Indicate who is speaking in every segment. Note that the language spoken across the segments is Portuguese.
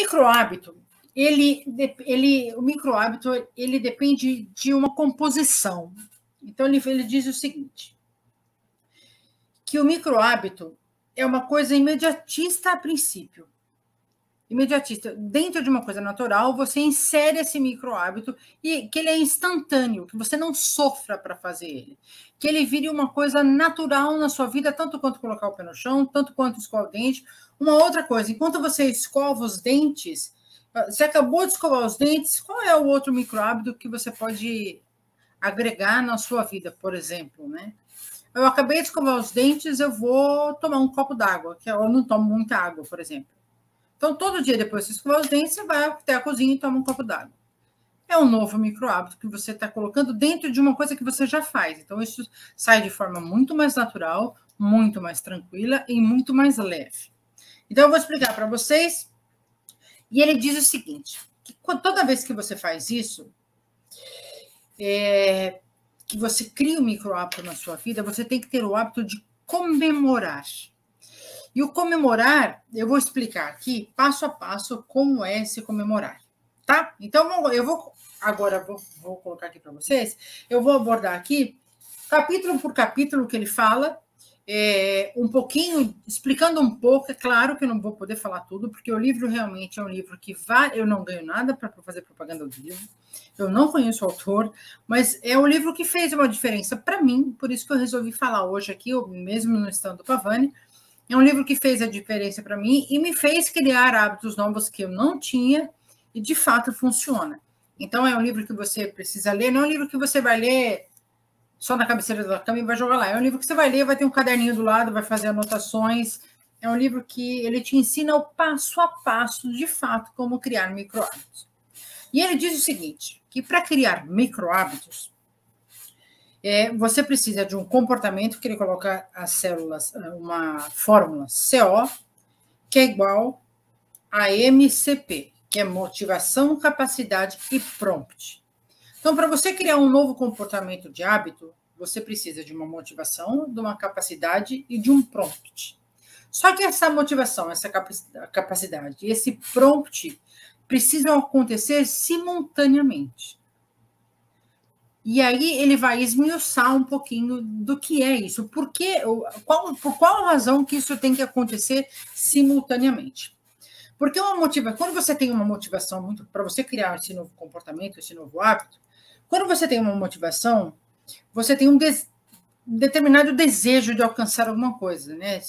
Speaker 1: microhábito, o microhábito, ele depende de uma composição. Então, ele diz o seguinte, que o microhábito é uma coisa imediatista a princípio. Imediatista. Dentro de uma coisa natural, você insere esse microhábito e que ele é instantâneo, que você não sofra para fazer ele. Que ele vire uma coisa natural na sua vida, tanto quanto colocar o pé no chão, tanto quanto escovar o dente. Uma outra coisa, enquanto você escova os dentes, você acabou de escovar os dentes, qual é o outro microhábito que você pode agregar na sua vida, por exemplo, né? Eu acabei de escovar os dentes, eu vou tomar um copo d'água, que eu não tomo muita água, por exemplo. Então, todo dia depois de escovar os dentes, você vai até a cozinha e toma um copo d'água. É um novo microhábito que você está colocando dentro de uma coisa que você já faz. Então, isso sai de forma muito mais natural, muito mais tranquila e muito mais leve. Então, eu vou explicar para vocês. E ele diz o seguinte, que toda vez que você faz isso, que você cria um microhábito na sua vida, você tem que ter o hábito de comemorar. E o comemorar, eu vou explicar aqui, passo a passo, como é esse comemorar, tá? Então, eu vou colocar aqui para vocês, eu vou abordar aqui, capítulo por capítulo que ele fala, um pouquinho, explicando um pouco, é claro que eu não vou poder falar tudo, porque o livro realmente é um livro que eu não ganho nada para fazer propaganda do livro, eu não conheço o autor, mas é um livro que fez uma diferença para mim, por isso que eu resolvi falar hoje aqui, mesmo no stand do Pavani. É um livro que fez a diferença para mim e me fez criar hábitos novos que eu não tinha e, de fato, funciona. Então, é um livro que você precisa ler, não é um livro que você vai ler só na cabeceira da cama e vai jogar lá. É um livro que você vai ler, vai ter um caderninho do lado, vai fazer anotações. É um livro que ele te ensina o passo a passo, de fato, como criar micro-hábitos. E ele diz o seguinte, que para criar micro-hábitos, você precisa de um comportamento que ele coloca as células, uma fórmula CO, que é igual a MCP, que é motivação, capacidade e prompt. Então, para você criar um novo comportamento de hábito, você precisa de uma motivação, de uma capacidade e de um prompt. Só que essa motivação, essa capacidade e esse prompt precisam acontecer simultaneamente. E aí ele vai esmiuçar um pouquinho do que é isso, por qual razão que isso tem que acontecer simultaneamente. Porque quando você tem uma motivação muito para você criar esse novo comportamento, esse novo hábito, quando você tem uma motivação, você tem um determinado desejo de alcançar alguma coisa, né?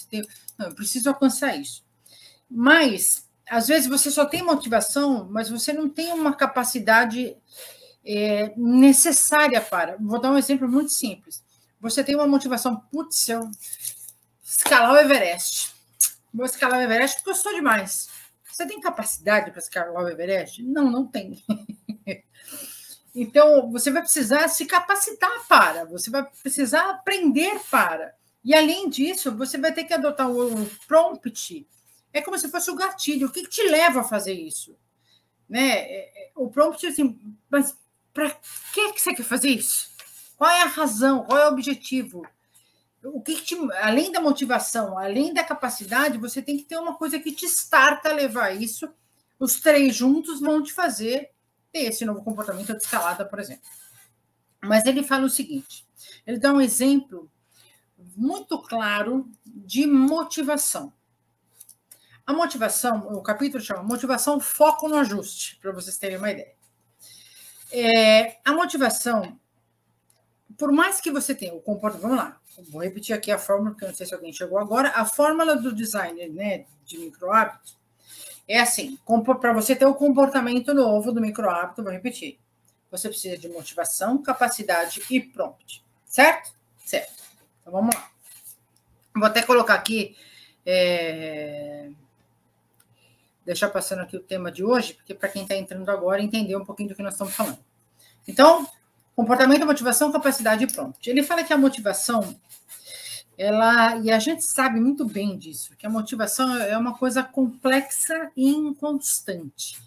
Speaker 1: Eu preciso alcançar isso. Mas, às vezes, você só tem motivação, mas você não tem uma capacidade necessária para. Vou dar um exemplo muito simples. Você tem uma motivação, putz, eu escalar o Everest. Vou escalar o Everest porque eu sou demais. Você tem capacidade para escalar o Everest? Não, não tem. Então, você vai precisar se capacitar para, você vai precisar aprender para. E, além disso, você vai ter que adotar o prompt. É como se fosse o gatilho. O que te leva a fazer isso? Né? O prompt, assim, mas para que você quer fazer isso? Qual é a razão? Qual é o objetivo? Além da motivação, além da capacidade, você tem que ter uma coisa que te starta a levar isso. Os três juntos vão te fazer ter esse novo comportamento de escalada, por exemplo. Mas ele fala o seguinte, ele dá um exemplo muito claro de motivação. A motivação, o capítulo chama Motivação, Foco no Ajuste, para vocês terem uma ideia. A motivação, por mais que você tenha o comportamento, vamos lá, vou repetir aqui a fórmula, porque eu não sei se alguém chegou agora, a fórmula do designer, né, de micro-hábitos, é assim, para você ter o comportamento novo do micro-hábito, vou repetir, você precisa de motivação, capacidade e prompt, certo? Certo. Então, vamos lá. Vou até colocar aqui, deixar passando aqui o tema de hoje, porque para quem está entrando agora, entender um pouquinho do que nós estamos falando. Então, comportamento, motivação, capacidade e prompt. Ele fala que a motivação, e a gente sabe muito bem disso, que a motivação é uma coisa complexa e inconstante.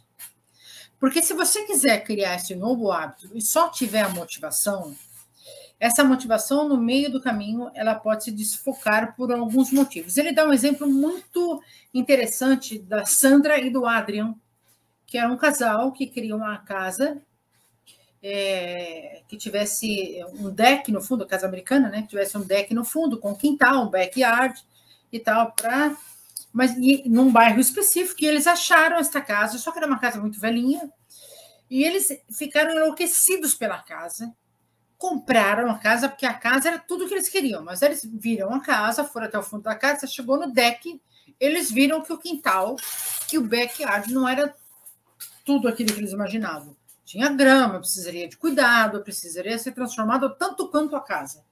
Speaker 1: Porque se você quiser criar esse novo hábito e só tiver a motivação, essa motivação, no meio do caminho, ela pode se desfocar por alguns motivos. Ele dá um exemplo muito interessante da Sandra e do Adrian, que era um casal que queria uma casa que tivesse um deck no fundo, a casa americana, né? Que tivesse um deck no fundo, com quintal, um backyard e tal, mas num bairro específico, e eles acharam esta casa, só que era uma casa muito velhinha, e eles ficaram enlouquecidos pela casa, compraram a casa, porque a casa era tudo que eles queriam, mas eles viram a casa, foram até o fundo da casa, chegou no deck, eles viram que o quintal, que o backyard não era tudo aquilo que eles imaginavam. Tinha grama, precisaria de cuidado, precisaria ser transformado tanto quanto a casa.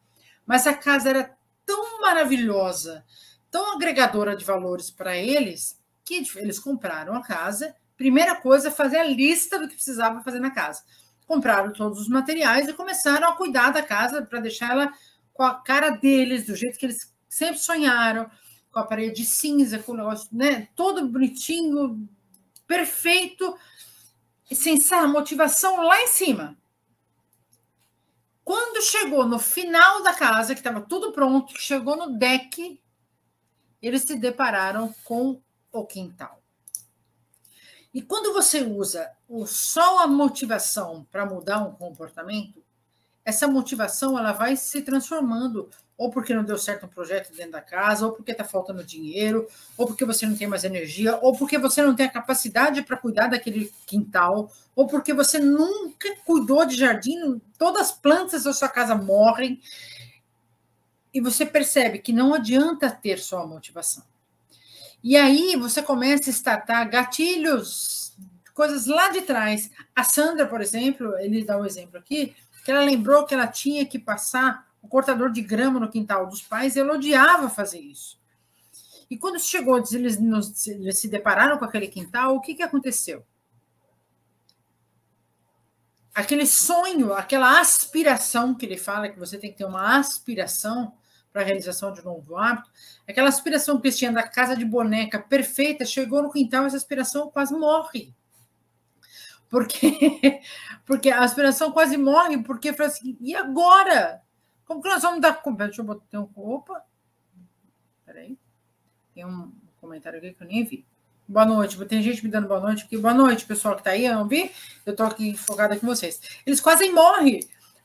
Speaker 1: Mas a casa era tão maravilhosa, tão agregadora de valores para eles, que eles compraram a casa. Primeira coisa, fazer a lista do que precisava fazer na casa. Compraram todos os materiais e começaram a cuidar da casa para deixar ela com a cara deles, do jeito que eles sempre sonharam, com a parede cinza, com o negócio, né, todo bonitinho, perfeito, sem a motivação lá em cima. Quando chegou no final da casa, que estava tudo pronto, que chegou no deck, eles se depararam com o quintal. E quando você usa só a motivação para mudar um comportamento, essa motivação ela vai se transformando, ou porque não deu certo um projeto dentro da casa, ou porque está faltando dinheiro, ou porque você não tem mais energia, ou porque você não tem a capacidade para cuidar daquele quintal, ou porque você nunca cuidou de jardim, todas as plantas da sua casa morrem, e você percebe que não adianta ter só a motivação. E aí você começa a startar gatilhos, coisas lá de trás. A Sandra, por exemplo, ele dá um exemplo aqui, que ela lembrou que ela tinha que passar o cortador de grama no quintal dos pais, e ela odiava fazer isso. E quando chegou, eles se depararam com aquele quintal, o que aconteceu? Aquele sonho, aquela aspiração que ele fala, que você tem que ter uma aspiração para a realização de um novo hábito, aquela aspiração que eles tinham da casa de boneca perfeita, chegou no quintal, essa aspiração quase morre. Porque a aspiração quase morre, porque fala assim, e agora? Como que nós vamos dar conta? Deixa eu botar um. Opa! Peraí. Tem um comentário aqui que eu nem vi. Boa noite. Tem gente me dando boa noite aqui. Boa noite, pessoal que está aí. Eu não vi? Eu estou aqui focada com vocês. Eles quase morrem,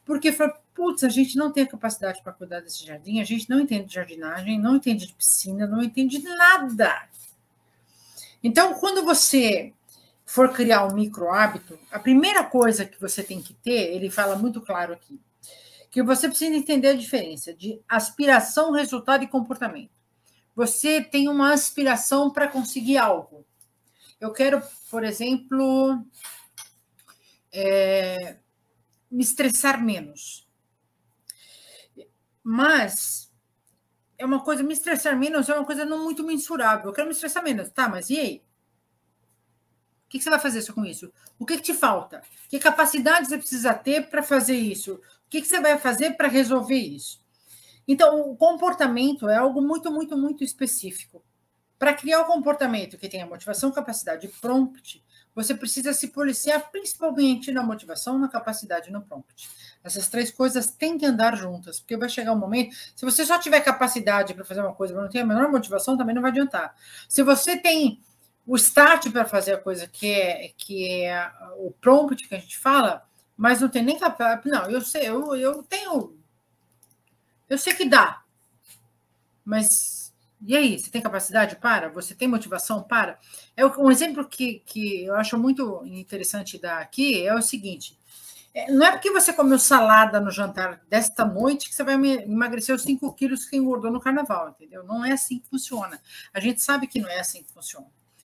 Speaker 1: porque falam, putz, a gente não tem a capacidade para cuidar desse jardim, a gente não entende de jardinagem, não entende de piscina, não entende de nada. Então, quando você for criar um micro hábito, a primeira coisa que você tem que ter, ele fala muito claro aqui, que você precisa entender a diferença de aspiração, resultado e comportamento. Você tem uma aspiração para conseguir algo. Eu quero, por exemplo, me estressar menos. Mas é uma coisa, me estressar menos é uma coisa não muito mensurável. Eu quero me estressar menos, tá? Mas e aí? O que você vai fazer com isso? O que te falta? Que capacidade você precisa ter para fazer isso? O que você vai fazer para resolver isso? Então, o comportamento é algo muito, muito, muito específico. Para criar um comportamento que tenha motivação, capacidade e prompt, você precisa se policiar principalmente na motivação, na capacidade e no prompt. Essas três coisas têm que andar juntas, porque vai chegar um momento, se você só tiver capacidade para fazer uma coisa, mas não tem a menor motivação, também não vai adiantar. Se você tem o start para fazer a coisa que é o prompt que a gente fala, mas não tem nem capacidade. Não, eu sei, eu sei que dá, mas e aí? Você tem capacidade para? Você tem motivação para? Um exemplo que eu acho muito interessante dar aqui é o seguinte: não é porque você comeu salada no jantar desta noite que você vai emagrecer os 5 quilos que engordou no carnaval, entendeu? Não é assim que funciona. A gente sabe que não é assim que funciona.